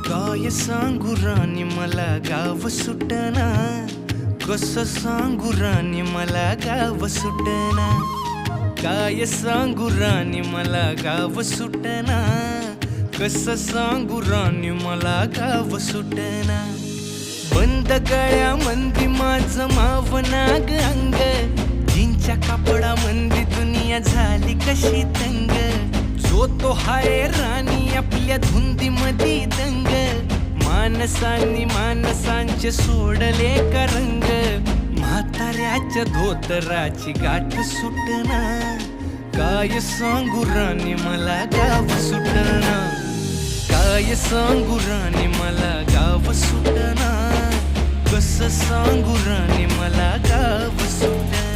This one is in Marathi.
काय सांगू राणी मला गाव सुटना, कसं सांगू राणी मला गाव सुटना. काय सांगू राणी मला गाव सुटना, कसं सांगू राणी मला गाव सुटना. बंद गळ्यामंदी माझं मावनाग अंग, जीनच्या कापडामंदी दुनिया झाली कशी तंग. जो तो हाय राणी आपल्या धुंदीमधी दंग, माणसांनी माणसांचे सोडले का रंग. म्हाताऱ्याच्या धोतराची गाठ सुटना, काय सांगू राणी मला गाव सुटना. काय सांगू राणी मला गाव सुटना, कसं सांगू राणी मला गाव सुटना.